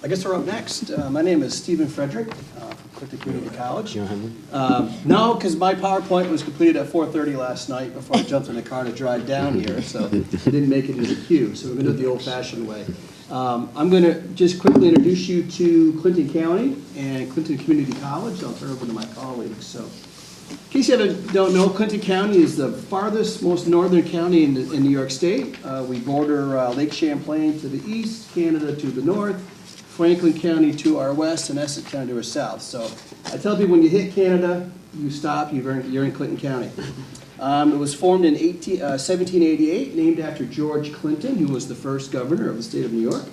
I guess we're up next. My name is Frederick from Clinton Community College. No, because my PowerPoint was completed at 4:30 last night before I jumped in the car to drive down here, so I didn't make it into the queue. So we're going to do it the old-fashioned way. I'm going to just quickly introduce you to Clinton County and Clinton Community College. I'll turn it over to my colleagues. So, in case you don't know, Clinton County is the farthest, most northern county in New York State. We border Lake Champlain to the east, Canada to the north, Franklin County to our west, and Essex County to our south. So I tell people when you hit Canada, you stop, you're in Clinton County. It was formed in 1788, named after George Clinton, who was the first governor of the state of New York,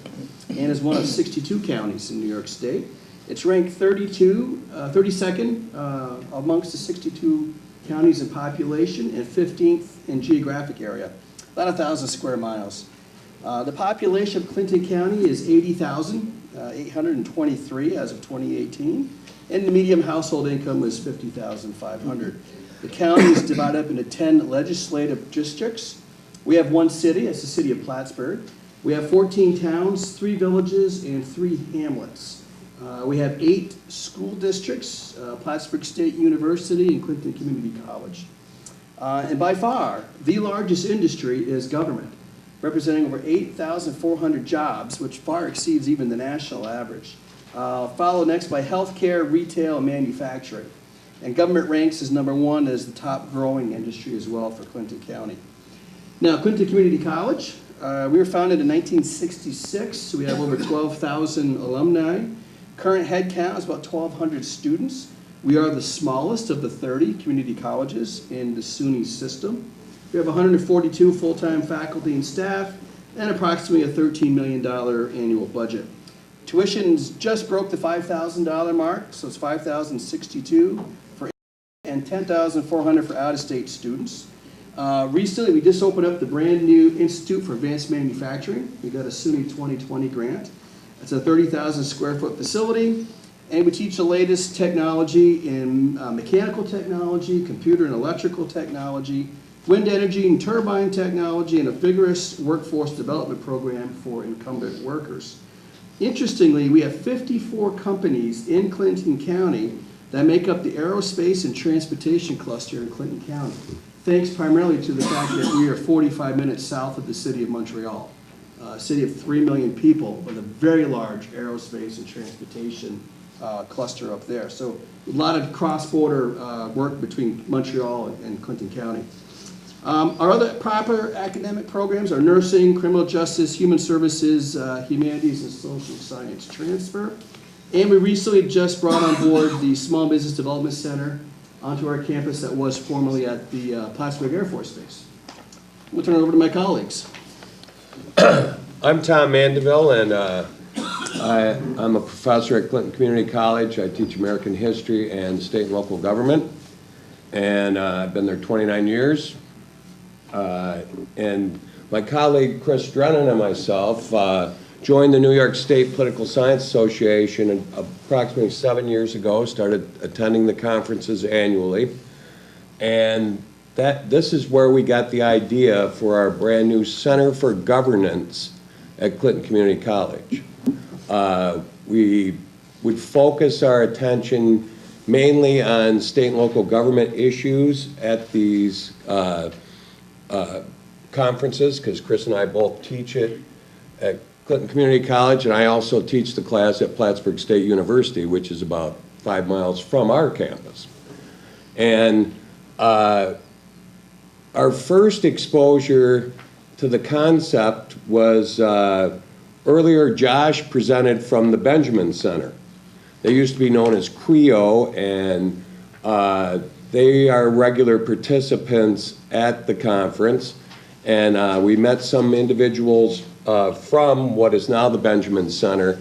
and is one of 62 counties in New York State. It's ranked 32nd amongst the 62 counties in population and 15th in geographic area, about 1,000 square miles. The population of Clinton County is 80,823 as of 2018, and the median household income was 50,500. The county is divided up into 10 legislative districts. We have one city, it's the city of Plattsburgh. We have 14 towns, 3 villages, and 3 hamlets. We have 8 school districts, Plattsburgh State University and Clinton Community College. And by far, the largest industry is government, representing over 8,400 jobs, which far exceeds even the national average. Followed next by healthcare, retail, and manufacturing. And government ranks as #1 as the top growing industry as well for Clinton County. Now, Clinton Community College, we were founded in 1966, so we have over 12,000 alumni. Current head count is about 1,200 students. We are the smallest of the 30 community colleges in the SUNY system. We have 142 full-time faculty and staff, and approximately a $13 million annual budget. Tuitions just broke the $5,000 mark, so it's $5,062 for and $10,400 for out-of-state students. Recently, we just opened up the brand new Institute for Advanced Manufacturing. We got a SUNY 2020 grant. It's a 30,000 square foot facility, and we teach the latest technology in mechanical technology, computer and electrical technology, wind energy and turbine technology, and a vigorous workforce development program for incumbent workers. Interestingly, we have 54 companies in Clinton County that make up the aerospace and transportation cluster in Clinton County, thanks primarily to the fact that we are 45 minutes south of the city of Montreal, a city of 3 million people with a very large aerospace and transportation cluster up there. So a lot of cross-border work between Montreal and Clinton County. Our other proper academic programs are nursing, criminal justice, human services, humanities, and social science transfer. And we recently just brought on board the Small Business Development Center onto our campus that was formerly at the Plattsburgh Air Force Base. We'll turn it over to my colleagues. I'm Tom Mandeville, and I'm a professor at Clinton Community College. I teach American history and state and local government, and I've been there 29 years. And my colleague Chris Drennan and myself joined the New York State Political Science Association approximately 7 years ago, started attending the conferences annually, and this is where we got the idea for our brand new Center for Governance at Clinton Community College. We would focus our attention mainly on state and local government issues at these conferences, because Chris and I both teach it at Clinton Community College, and I also teach the class at Plattsburgh State University, which is about 5 miles from our campus. And our first exposure to the concept was earlier Josh presented from the Benjamin Center. They used to be known as CREO, and they are regular participants at the conference, and we met some individuals from what is now the Benjamin Center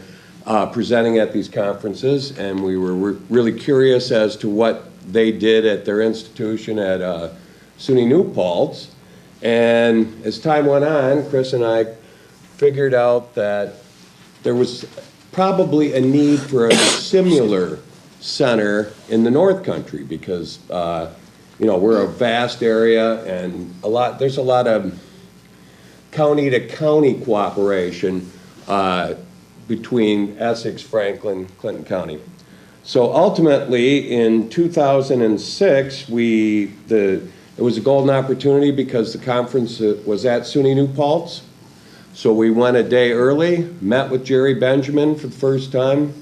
presenting at these conferences, and we were really curious as to what they did at their institution at SUNY New Paltz. And as time went on, Chris and I figured out that there was probably a need for a similar center in the North Country, because we're a vast area, and there's a lot of county to county cooperation between Essex, Franklin, Clinton County. So ultimately, in 2006, it was a golden opportunity because the conference was at SUNY New Paltz. So we went a day early, met with Jerry Benjamin for the first time,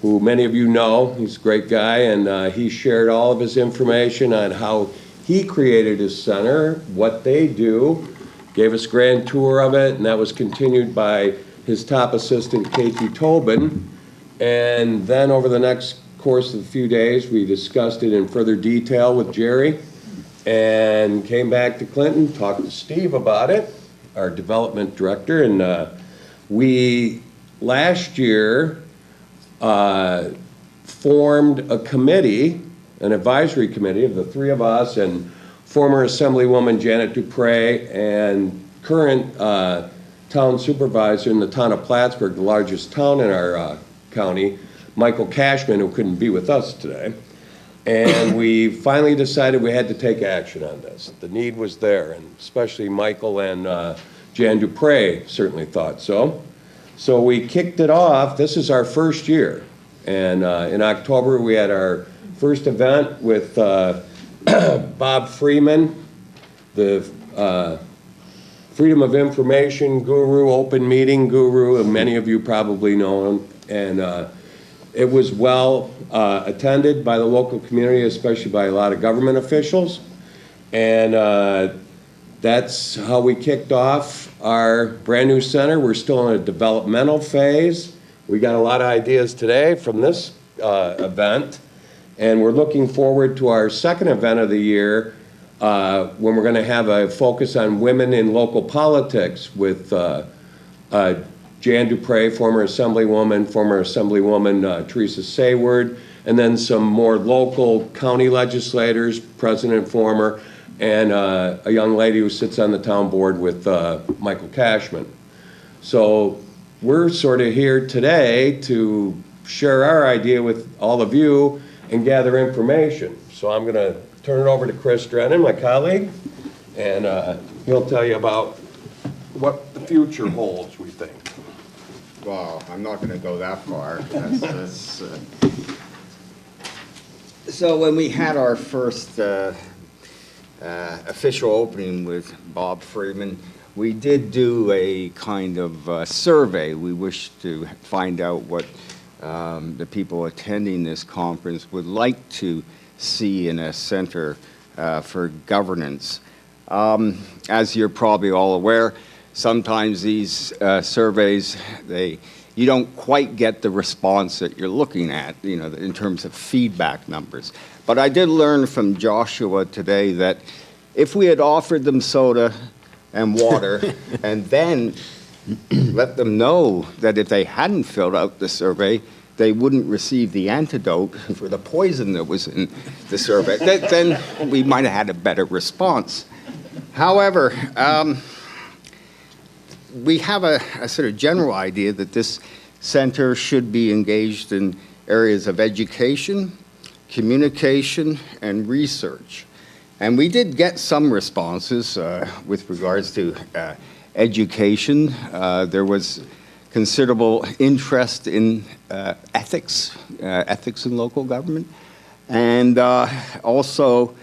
who many of you know. He's a great guy, and he shared all of his information on how he created his center, what they do, gave us a grand tour of it, and that was continued by his top assistant, Katie Tobin. And then over the next course of a few days, we discussed it in further detail with Jerry and came back to Clinton, talked to Steve about it, our development director, and we last year formed a committee, an advisory committee of the three of us and former Assemblywoman Janet Dupre and current town supervisor in the town of Plattsburgh, the largest town in our county, Michael Cashman, who couldn't be with us today. And we finally decided we had to take action on this. The need was there, and especially Michael and Jan Dupre certainly thought so. So we kicked it off. This is our first year. And in October, we had our first event with Bob Freeman, the Freedom of Information guru, open meeting guru, and many of you probably know him. And it was well attended by the local community, especially by a lot of government officials. And that's how we kicked off our brand new center. We're still in a developmental phase. We got a lot of ideas today from this event. And we're looking forward to our second event of the year when we're going to have a focus on women in local politics with Jan Dupre, former Assemblywoman Teresa Sayward, and then some more local county legislators, President former, and a young lady who sits on the town board with Michael Cashman. So we're sort of here today to share our idea with all of you and gather information. So I'm going to turn it over to Chris Drennan, my colleague, and he'll tell you about what the future holds, we think. Well, I'm not going to go that far. So when we had our first official opening with Bob Freeman, we did do a kind of survey. We wished to find out what the people attending this conference would like to see in a center for governance. As you're probably all aware, sometimes these surveys, you don't quite get the response that you're looking at, you know, in terms of feedback numbers. But I did learn from Joshua today that if we had offered them soda and water and then let them know that if they hadn't filled out the survey, they wouldn't receive the antidote for the poison that was in the survey, then we might have had a better response. However, we have a sort of general idea that this center should be engaged in areas of education, communication, and research. And we did get some responses with regards to education. There was considerable interest in ethics in local government. And also,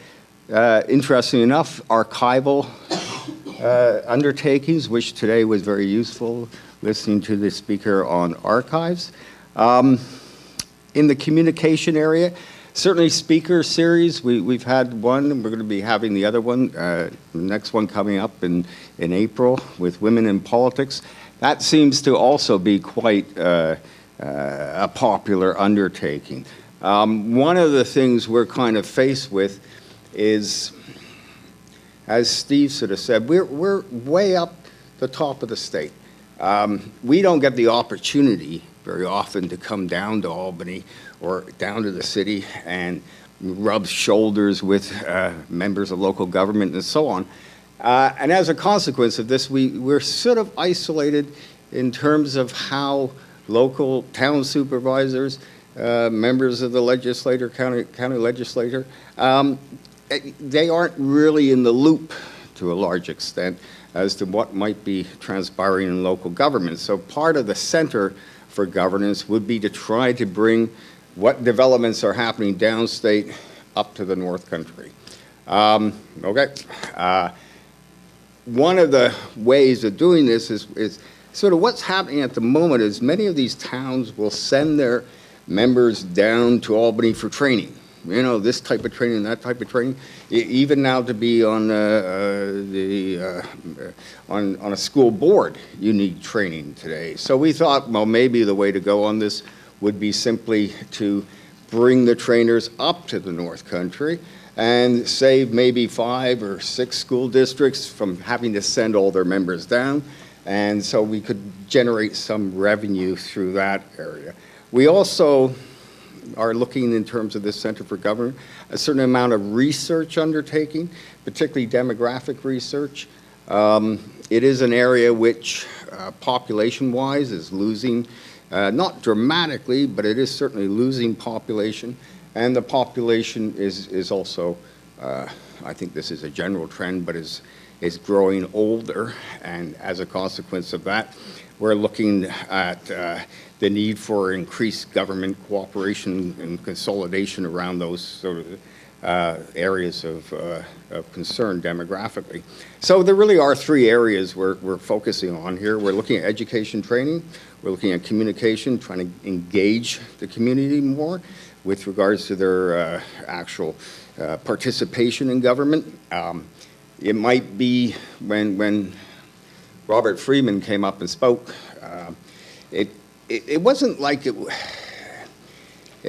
interestingly enough, archival undertakings, which today was very useful, listening to the speaker on archives. In the communication area, certainly speaker series, we've had one, and we're going to be having the other one, the next one coming up in April with Women in Politics. That seems to also be quite a popular undertaking. One of the things we're kind of faced with is, as Steve sort of said, we're way up the top of the state. We don't get the opportunity very often to come down to Albany or down to the city and rub shoulders with members of local government and so on. And as a consequence of this, we're sort of isolated in terms of how local town supervisors, members of the legislature, county legislature, they aren't really in the loop to a large extent as to what might be transpiring in local government. So part of the center for Governance would be to try to bring what developments are happening downstate up to the North Country. One of the ways of doing this is sort of what's happening at the moment is many of these towns will send their members down to Albany for training. You know, this type of training, that type of training. Even now to be on on a school board, you need training today. So we thought, well, maybe the way to go on this would be simply to bring the trainers up to the North Country and save maybe 5 or 6 school districts from having to send all their members down. And so we could generate some revenue through that area. We also are looking in terms of this Center for Government, a certain amount of research undertaking, particularly demographic research. It is an area which population-wise is losing, not dramatically, but it is certainly losing population. And the population is also, I think this is a general trend, but is growing older. And as a consequence of that, we're looking at the need for increased government cooperation and consolidation around those sort of areas of concern demographically. So there really are 3 areas we're focusing on here. We're looking at education training, we're looking at communication, trying to engage the community more with regards to their actual participation in government. It might be when Robert Freeman came up and spoke, it wasn't like it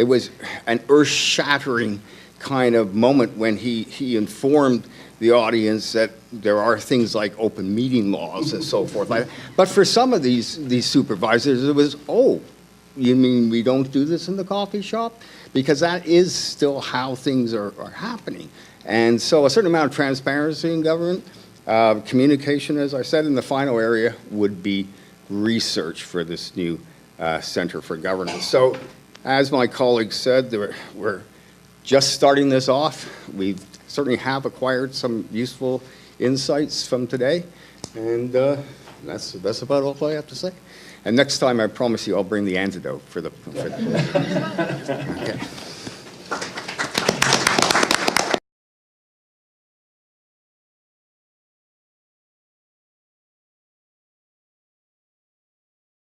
was an earth-shattering kind of moment when he informed the audience that there are things like open meeting laws and so forth. But for some of these supervisors, it was, oh, you mean we don't do this in the coffee shop? Because that is still how things are happening. And so a certain amount of transparency in government, communication, as I said, in the final area would be research for this new Center for Governance. So as my colleagues said, we're just starting this off. We certainly have acquired some useful insights from today. And that's about all I have to say. And next time, I promise you, I'll bring the antidote for the. Okay.